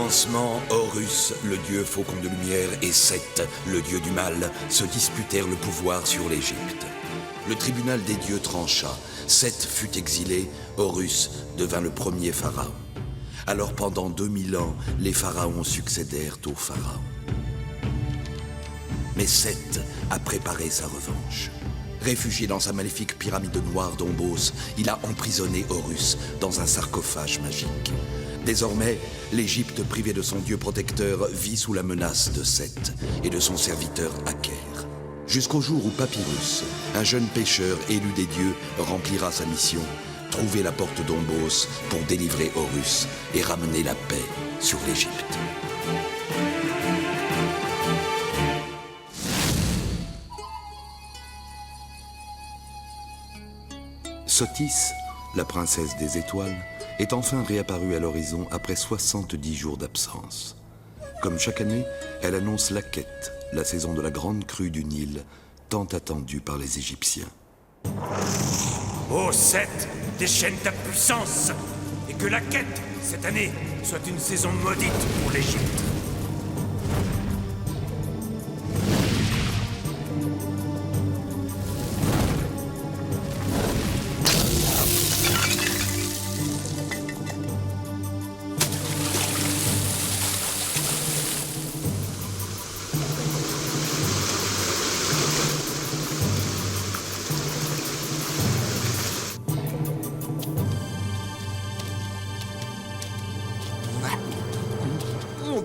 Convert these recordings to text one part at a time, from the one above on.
commencement, Horus, le dieu faucon de lumière, et Seth, le dieu du mal, se disputèrent le pouvoir sur l'Égypte. Le tribunal des dieux trancha. Seth fut exilé, Horus devint le premier pharaon. Alors pendant 2000 ans, les pharaons succédèrent aux pharaons. Mais Seth a préparé sa revanche. Réfugié dans sa maléfique pyramide noire d'Ombos, il a emprisonné Horus dans un sarcophage magique. Désormais, l'Égypte privée de son dieu protecteur vit sous la menace de Seth et de son serviteur Aker. Jusqu'au jour où Papyrus, un jeune pêcheur élu des dieux, remplira sa mission, trouver la porte d'Ombos pour délivrer Horus et ramener la paix sur l'Égypte. Sotis, la princesse des étoiles, est enfin réapparue à l'horizon après 70 jours d'absence. Comme chaque année, elle annonce la quête, la saison de la grande crue du Nil, tant attendue par les Égyptiens. Ô Seth, déchaîne ta puissance, et que la quête, cette année, soit une saison maudite pour l'Égypte.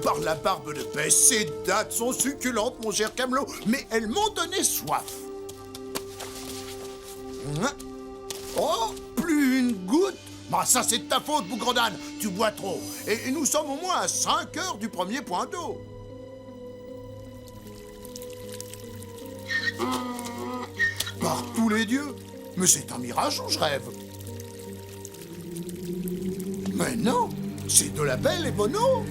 Par la barbe de paix, ces dattes sont succulentes, mon cher Camelot, mais elles m'ont donné soif. Oh, plus une goutte? Bah ça c'est de ta faute, bougre d'âne, tu bois trop. Et nous sommes au moins à 5 heures du premier point d'eau. Par tous les dieux, mais c'est un mirage ou je rêve? Mais non, c'est de la belle et bonne eau.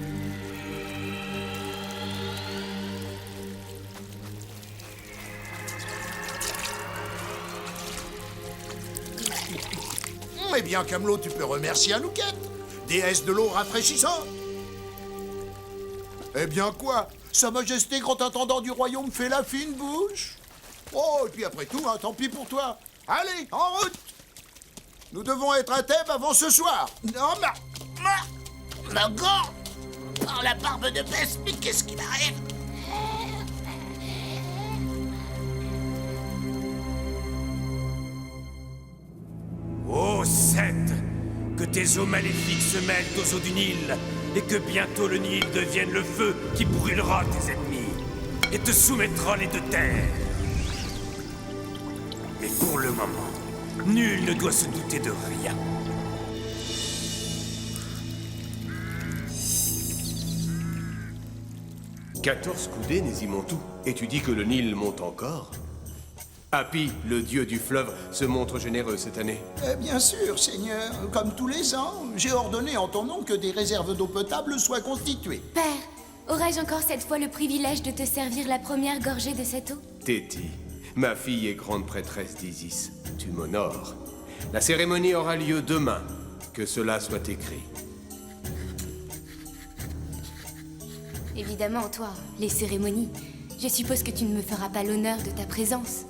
Eh bien, Camelot, tu peux remercier Anouket, déesse de l'eau rafraîchissante. Eh bien quoi? Sa Majesté Grand Intendant du Royaume fait la fine bouche. Oh, et puis après tout, hein, tant pis pour toi. Allez, en route. Nous devons être à Thèbes avant ce soir. Non, Ma gorge! Par la barbe de peste, mais qu'est-ce qui m'arrive? Ô Seth, que tes eaux maléfiques se mêlent aux eaux du Nil, et que bientôt le Nil devienne le feu qui brûlera tes ennemis, et te soumettra les deux terres. Mais pour le moment, nul ne doit se douter de rien. « 14 coudées, Nésimontou, et tu dis que le Nil monte encore? Hapi, le dieu du fleuve, se montre généreux cette année. Bien sûr, Seigneur. Comme tous les ans, j'ai ordonné en ton nom que des réserves d'eau potable soient constituées. Père, aurais-je encore cette fois le privilège de te servir la première gorgée de cette eau? Téti, ma fille est grande prêtresse d'Isis. Tu m'honores. La cérémonie aura lieu demain. Que cela soit écrit. Évidemment, toi, les cérémonies. Je suppose que tu ne me feras pas l'honneur de ta présence.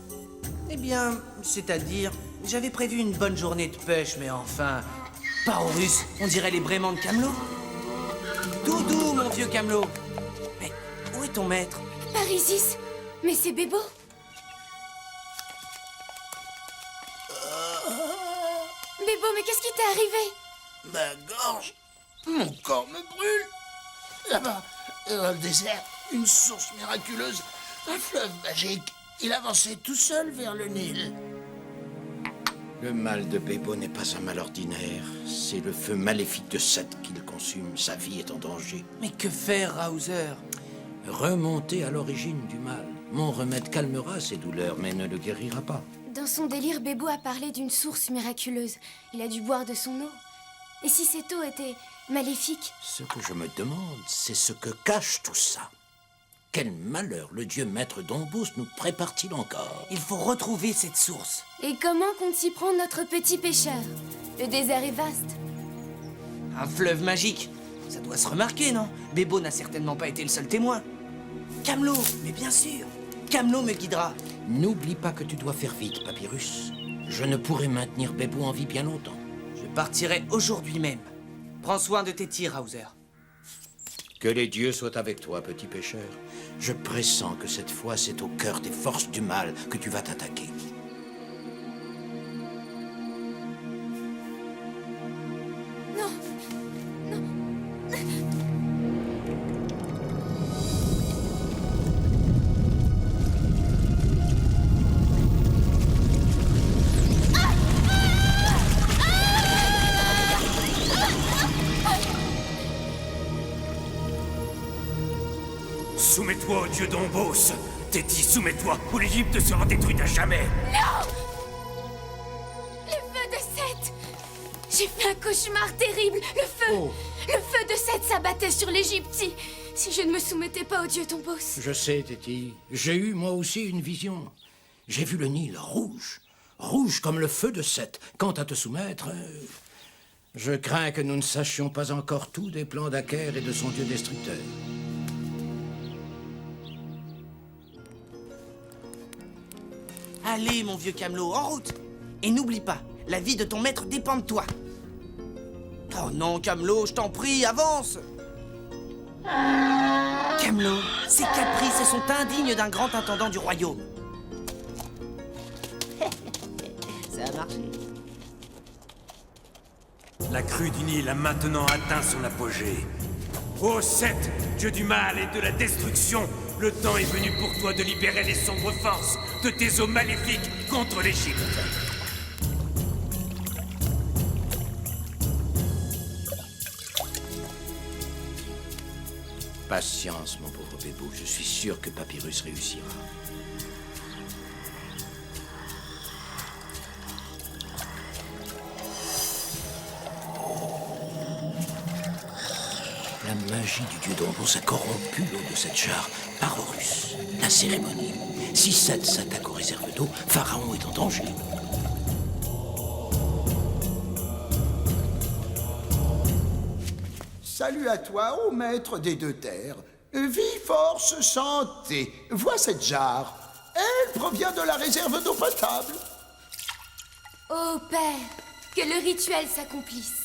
Eh bien, c'est-à-dire, j'avais prévu une bonne journée de pêche, mais enfin... Pas Horus, on dirait les braiements de Camelot. Doudou, mon vieux Camelot. Mais où est ton maître? Par Isis? Mais c'est Bébo. Bébo, mais qu'est-ce qui t'est arrivé? Ma gorge, mon corps me brûle. Là-bas, dans le désert, une source miraculeuse, un fleuve magique. Il avançait tout seul vers le Nil. Le mal de Bébo n'est pas un mal ordinaire. C'est le feu maléfique de Seth qui le consume. Sa vie est en danger. Mais que faire, Raouser? Remonter à l'origine du mal. Mon remède calmera ses douleurs, mais ne le guérira pas. Dans son délire, Bébo a parlé d'une source miraculeuse. Il a dû boire de son eau. Et si cette eau était maléfique? Ce que je me demande, c'est ce que cache tout ça. Quel malheur le dieu maître d'Ombos nous prépare-t-il encore? Il faut retrouver cette source. Et comment compte s'y prendre notre petit pêcheur? Le désert est vaste. Un fleuve magique. Ça doit se remarquer, non? Bébo n'a certainement pas été le seul témoin. Camelot, mais bien sûr. Camelot me guidera. N'oublie pas que tu dois faire vite, Papyrus. Je ne pourrai maintenir Bébo en vie bien longtemps. Je partirai aujourd'hui même. Prends soin de tes tirs, Hauser. Que les dieux soient avec toi, petit pêcheur. Je pressens que cette fois, c'est au cœur des forces du mal que tu vas t'attaquer. Soumets-toi au dieu d'Ombos. Téti, soumets-toi, ou l'Égypte sera détruite à jamais. Le feu de Seth! J'ai fait un cauchemar terrible! Le feu! Le feu de Seth s'abattait sur l'Égypte si je ne me soumettais pas au dieu Tombos. Je sais, Téti. J'ai eu moi aussi une vision. J'ai vu le Nil rouge. Rouge comme le feu de Seth. Quant à te soumettre, je crains que nous ne sachions pas encore tout des plans d'Aker et de son dieu destructeur. Allez, mon vieux Camelot, en route. Et n'oublie pas, la vie de ton maître dépend de toi. Oh non, Camelot, je t'en prie, avance. Camelot, ces caprices sont indignes d'un grand intendant du royaume. Ça a marché. La crue du Nil a maintenant atteint son apogée. Ô Seth, dieu du mal et de la destruction, le temps est venu pour toi de libérer les sombres forces de tes eaux maléfiques contre l'Égypte. Patience, mon pauvre Bébo. Je suis sûr que Papyrus réussira. La magie du dieu d'Ombos a corrompu l'eau de cette jarre par Horus. La cérémonie. Si Seth s'attaque aux réserves d'eau, Pharaon est en danger. Salut à toi, ô maître des deux terres. Vie, force, santé. Vois cette jarre. Elle provient de la réserve d'eau potable. Ô Père, que le rituel s'accomplisse.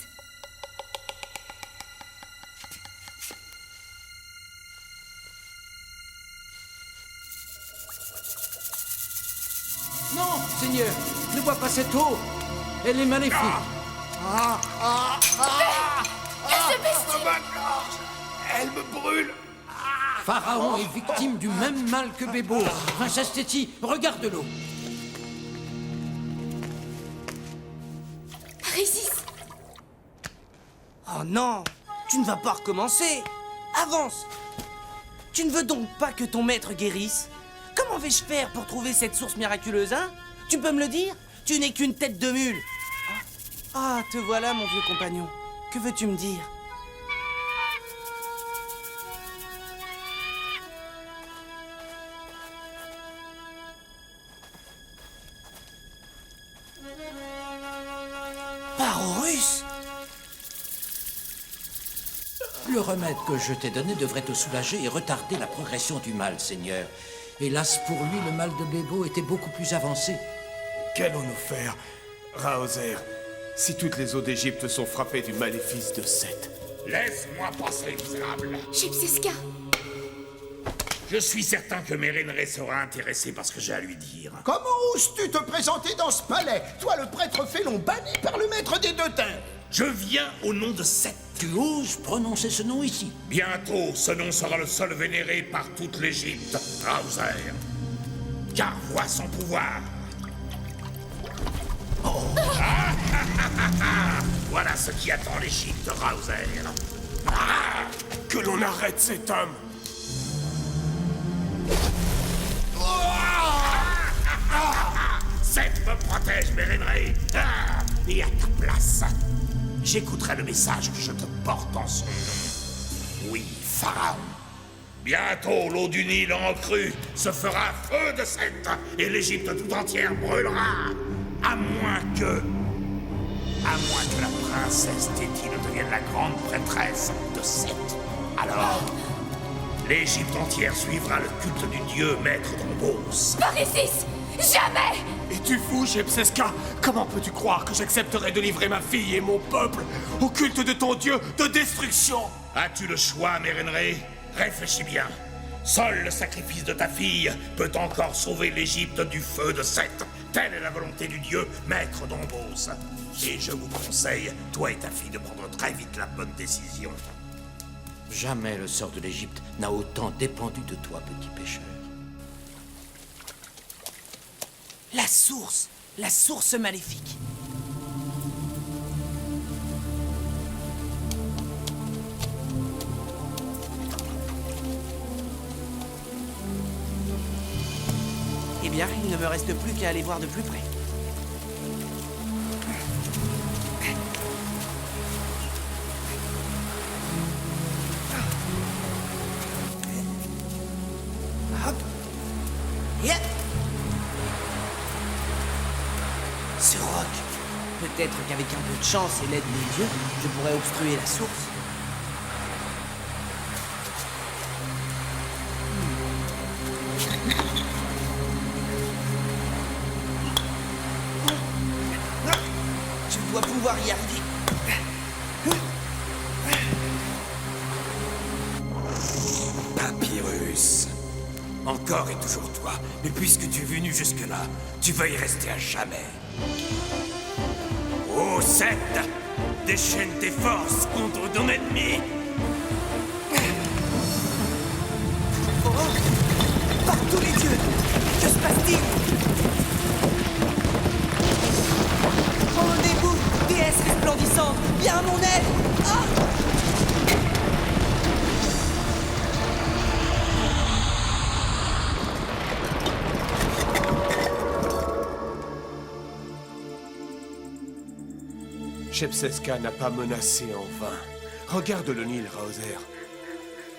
Non, Seigneur, ne bois pas cette eau. Elle est maléfique. Elle me brûle. Pharaon est victime du même mal que Bébo. Princesse Téti, regarde l'eau. Résiste. Oh non, tu ne vas pas recommencer. Avance. Tu ne veux donc pas que ton maître guérisse? Comment vais-je faire pour trouver cette source miraculeuse, hein? Tu peux me le dire? Tu n'es qu'une tête de mule. Ah, te voilà, mon vieux compagnon. Que veux-tu me dire? Par Horus! Le remède que je t'ai donné devrait te soulager et retarder la progression du mal, Seigneur. Hélas, pour lui, le mal de Bébo était beaucoup plus avancé. Qu'allons-nous faire, Raozer, si toutes les eaux d'Égypte sont frappées du maléfice de Seth? Laisse-moi passer, misérable. Chipsesca. Je suis certain que Mérénré sera intéressé par ce que j'ai à lui dire. Comment oses-tu te présenter dans ce palais? Toi, le prêtre félon banni par le maître des deux terres. Je viens au nom de Seth. Tu oses prononcer ce nom ici? Bientôt, ce nom sera le seul vénéré par toute l'Égypte, Raozer. Car vois son pouvoir. Voilà ce qui attend l'Égypte, Raozer. Que l'on arrête cet homme! Seth me protège, Mérénré. Et à ta place, j'écouterai le message que je te porte en son nom. Oui, Pharaon. Bientôt, l'eau du Nil en crue se fera feu de Seth et l'Égypte tout entière brûlera. À moins que... À moins que la princesse Téti ne devienne la grande prêtresse de Seth. Alors, l'Égypte entière suivra le culte du dieu maître d'Ombos. Parisis! Jamais! Es-tu fou, Shepseska? Comment peux-tu croire que j'accepterais de livrer ma fille et mon peuple au culte de ton dieu de destruction? As-tu le choix, Mérenré? Réfléchis bien. Seul le sacrifice de ta fille peut encore sauver l'Égypte du feu de Seth. Telle est la volonté du dieu maître d'Ombos. Et je vous conseille, toi et ta fille, de prendre très vite la bonne décision. Jamais le sort de l'Égypte n'a autant dépendu de toi, petit pêcheur. La source maléfique. Eh bien, il ne me reste plus qu'à aller voir de plus près. Hop. Yeah. Ce roc. Peut-être qu'avec un peu de chance et l'aide des dieux, je pourrais obstruer la source. Je dois pouvoir y arriver. Papyrus. Encore et toujours toi. Mais puisque tu es venu jusque-là, tu vas y rester à jamais. Ô Seth, déchaîne tes forces contre ton ennemi. Oh, par tous les dieux, que se passe-t-il? Rendez-vous, déesse resplendissante, viens à mon aide! Ah! Shepseska n'a pas menacé en vain. Regarde le Nil, Raozer.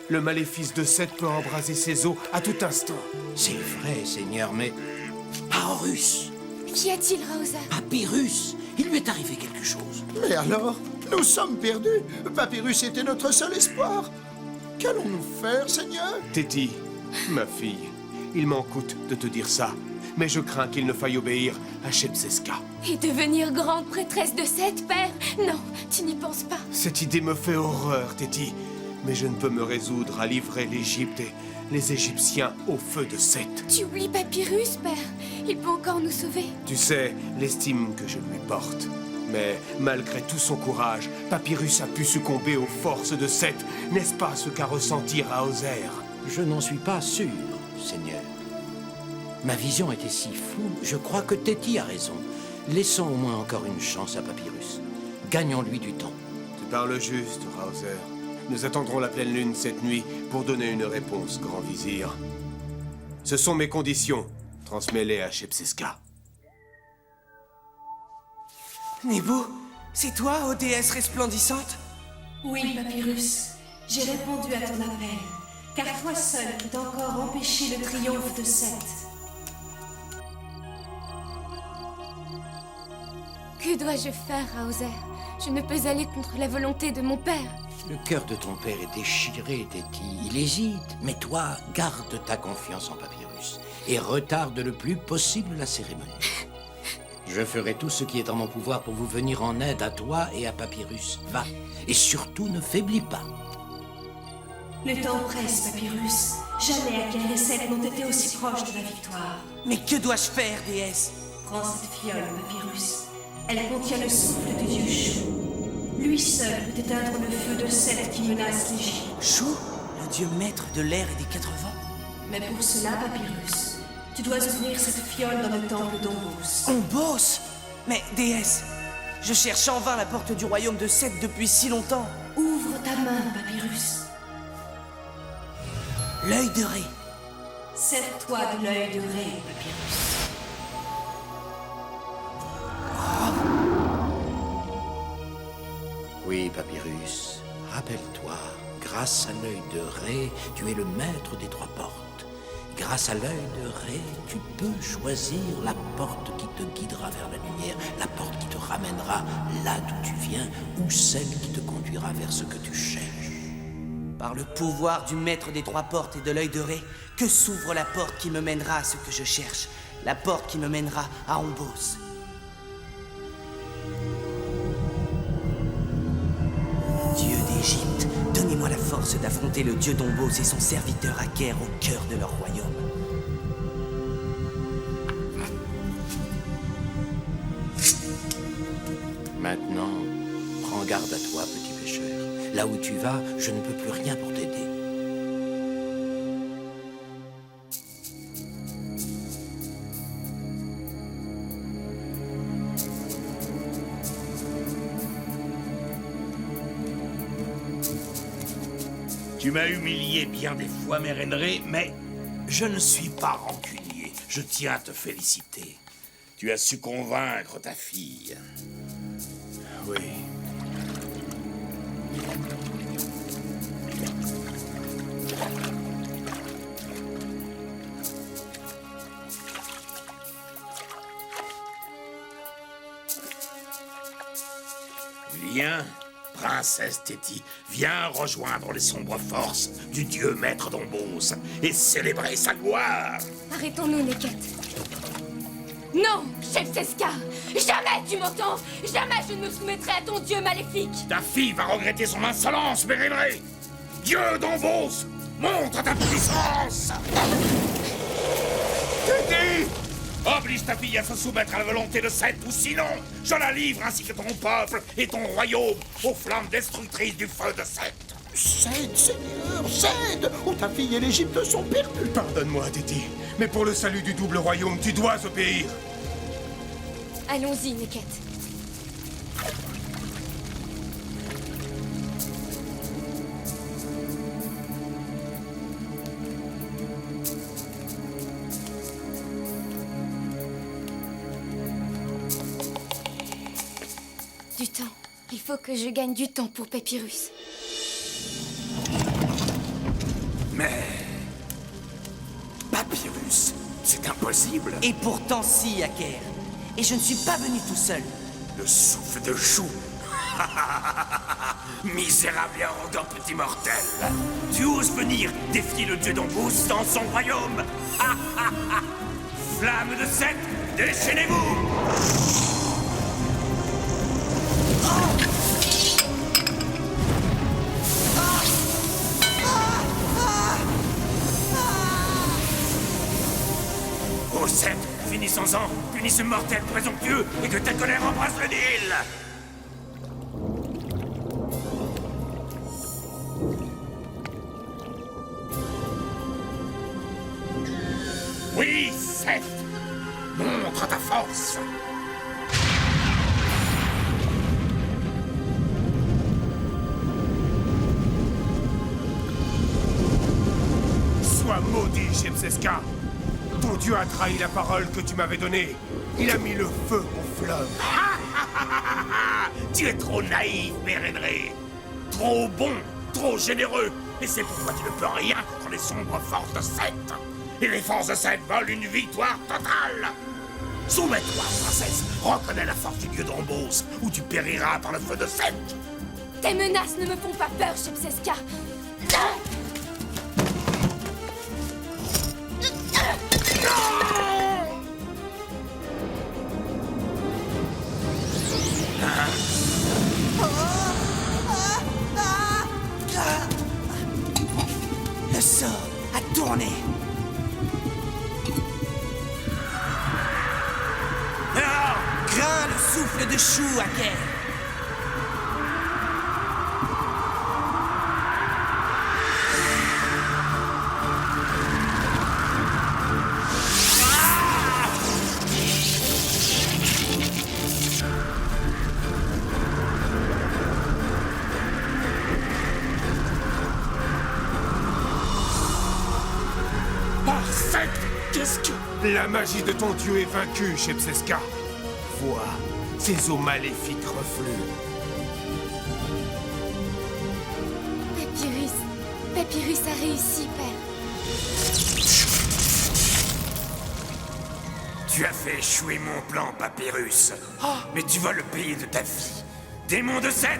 Le maléfice de Seth peut embraser ses eaux à tout instant. C'est vrai, Seigneur, mais... Horus! Qu'y a-t-il, Raoza? Papyrus! Il lui est arrivé quelque chose. Mais alors, nous sommes perdus. Papyrus était notre seul espoir. Qu'allons-nous faire, Seigneur? Téti, ma fille, il m'en coûte de te dire ça, mais je crains qu'il ne faille obéir à Shepseska. Et devenir grande prêtresse de Seth, père? Non, tu n'y penses pas. Cette idée me fait horreur, Téti, mais je ne peux me résoudre à livrer l'Égypte et les Égyptiens au feu de Seth. Tu oublies Papyrus, père? Il peut encore nous sauver. Tu sais l'estime que je lui porte. Mais malgré tout son courage, Papyrus a pu succomber aux forces de Seth. N'est-ce pas ce qu'a ressenti Raozer? Je n'en suis pas sûr, Seigneur. Ma vision était si floue, je crois que Téti a raison. Laissons au moins encore une chance à Papyrus. Gagnons-lui du temps. Tu parles juste, Raozer. Nous attendrons la pleine lune cette nuit pour donner une réponse, Grand Vizir. Ce sont mes conditions. Transmets-les à Shepseska. Nebo, c'est toi, ô déesse resplendissante? Oui, Papyrus. J'ai répondu à ton appel, car toi seul peux encore empêcher le triomphe de Seth. Que dois-je faire, Raozer? Je ne peux aller contre la volonté de mon père. Le cœur de ton père est déchiré, Téti. Il hésite. Mais toi, garde ta confiance en Papyrus et retarde le plus possible la cérémonie. Je ferai tout ce qui est en mon pouvoir pour vous venir en aide à toi et à Papyrus. Va. Et surtout, ne faiblis pas. Le temps presse, Papyrus. Jamais Aker et Seth n'ont été aussi proches de la victoire. Mais que dois-je faire, déesse? Prends cette fiole, Papyrus. Elle contient le souffle du dieu Shu. Lui seul peut éteindre le feu de Seth qui menace l'Égypte. Shu, le dieu maître de l'air et des 4 vents. Mais pour cela, Papyrus, tu dois ouvrir cette fiole dans le temple d'Ombos. Ombos? Mais, déesse, je cherche en vain la porte du royaume de Seth depuis si longtemps. Ouvre ta main, Papyrus. L'œil de Ré. Sers-toi de l'œil de Ré, Papyrus. Oui, Papyrus, rappelle-toi, grâce à l'œil de Ré, tu es le maître des 3 portes. grâce à l'œil de Ré, tu peux choisir la porte qui te guidera vers la lumière, la porte qui te ramènera là d'où tu viens, ou celle qui te conduira vers ce que tu cherches. Par le pouvoir du maître des trois portes et de l'œil de Ré, que s'ouvre la porte qui me mènera à ce que je cherche, la porte qui me mènera à Ombos. Dieu d'Égypte, donnez-moi la force d'affronter le dieu d'Ombos et son serviteur Aker au cœur de leur royaume. Maintenant, prends garde à toi, petit pêcheur. Là où tu vas, je ne peux plus rien pour t'aider. Tu m'as humilié bien des fois, Mérenré, mais je ne suis pas rancunier. Je tiens à te féliciter. Tu as su convaincre ta fille. Oui. Viens, princesse Téti, viens rejoindre les sombres forces du dieu maître d'Ombos et célébrer sa gloire. Arrêtons-nous, Neket. Non, chef Seska! Jamais, tu m'entends? Jamais je ne me soumettrai à ton dieu maléfique! Ta fille va regretter son insolence, Mérenré. Dieu d'Ombos, montre ta puissance. Téti! Oblige ta fille à se soumettre à la volonté de Seth, ou sinon, je la livre ainsi que ton peuple et ton royaume aux flammes destructrices du feu de Seth. Cède, Seigneur, cède, ou ta fille et l'Égypte sont perdues. Pardonne-moi, Téti, mais pour le salut du double royaume, tu dois obéir. Allons-y, Neket. Du temps. Il faut que je gagne du temps pour Papyrus. Mais... Papyrus, c'est impossible. Et pourtant si, Aker. Et je ne suis pas venu tout seul. Le souffle de chou. Misérable et arrogant petit mortel. Tu oses venir défier le dieu d'Ombos dans son royaume. Flamme de Seth, déchaînez-vous. Ô Seth, finissons-en, punis ce mortel présomptueux et que ta colère embrasse le Nil. Oui, Seth, montre ta force. Sois maudit, Shepseska. Ton dieu a trahi la parole que tu m'avais donnée. Il a mis le feu au fleuve. Tu es trop naïf, Mérenré. Trop bon, trop généreux. Et c'est pourquoi tu ne peux rien contre les sombres forces de Seth. Et les forces de Seth veulent une victoire totale. Soumets-toi, princesse. Reconnais la force du dieu d'Ombos, ou tu périras par le feu de Seth. Tes menaces ne me font pas peur, Shepseska. Le sort a tourné. Crains le souffle de chou, Aker. Qu'est-ce que... La magie de ton dieu est vaincue, Shepseska. Vois, ces eaux maléfiques refluent. Papyrus a réussi, père. Tu as fait échouer mon plan, Papyrus. Mais tu vas le payer de ta vie. Démon de Seth,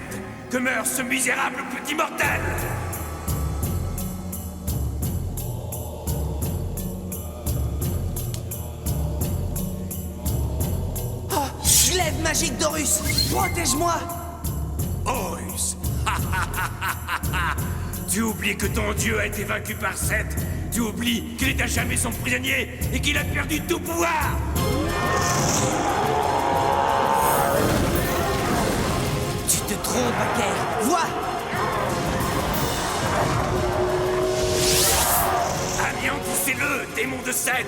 que meurt ce misérable petit mortel! Glaive magique d'Horus, protège-moi! Horus! Tu oublies que ton dieu a été vaincu par Seth. Tu oublies qu'il est à jamais son prisonnier et qu'il a perdu tout pouvoir. Tu te trompes, Aker. Vois! Anéantissez-le, démon de Seth!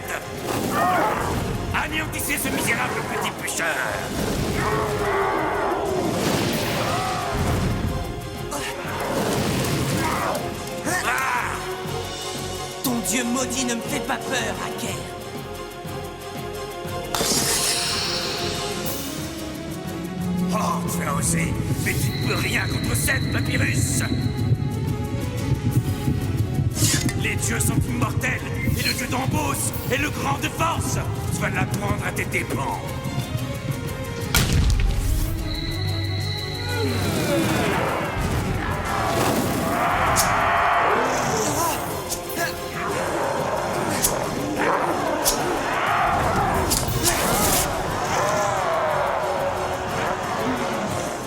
Anéantissez ce misérable petit pêcheur! Ton dieu maudit ne me fait pas peur, Aker. Oh, tu as osé, mais tu ne peux rien contre Seth, Papyrus! Les dieux sont immortels, et le dieu d'Ambos est le grand de force! Tu vas l'apprendre à tes dépens!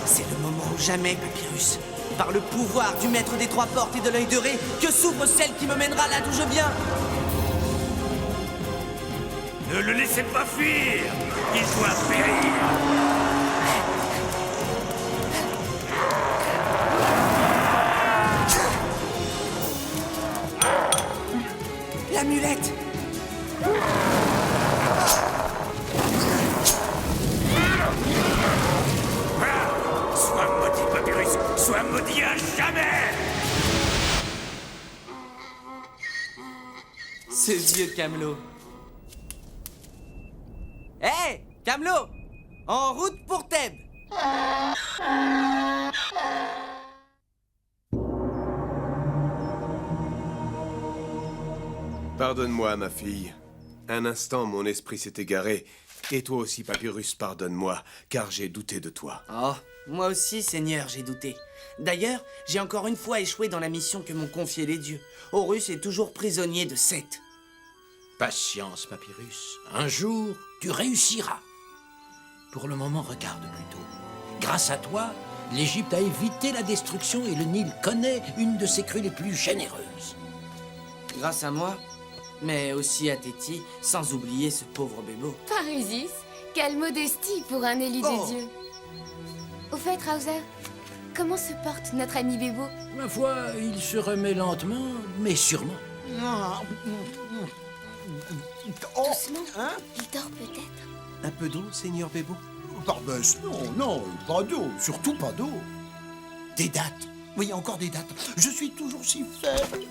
C'est le moment ou jamais, Papyrus. Par le pouvoir du maître des trois portes et de l'œil de Ré, que s'ouvre celle qui me mènera là d'où je viens. Ne le laissez pas fuir! Il doit périr! L'amulette! Sois maudit, Papyrus! Sois maudit à jamais! Ce vieux Camelot. Hé, Camelot! En route pour Thèbes! Pardonne-moi, ma fille. Un instant, mon esprit s'est égaré. Et toi aussi, Papyrus, pardonne-moi, car j'ai douté de toi. Oh, moi aussi, Seigneur, j'ai douté. D'ailleurs, j'ai encore une fois échoué dans la mission que m'ont confiée les dieux. Horus est toujours prisonnier de Seth. Patience, Papyrus. Un jour, tu réussiras. Pour le moment, regarde plutôt. Grâce à toi, l'Égypte a évité la destruction et le Nil connaît une de ses crues les plus généreuses. Grâce à moi, mais aussi à Téti, sans oublier ce pauvre Bébo. Parisis, quelle modestie pour un élu des dieux. Au fait, Raozer, comment se porte notre ami Bébo? Ma foi, il se remet lentement, mais sûrement. Doucement, il dort peut-être. Un peu d'eau, Seigneur Bébo? Barbès, non, pas d'eau, surtout pas d'eau. Des dattes. Oui, encore des dattes. Je suis toujours si faible.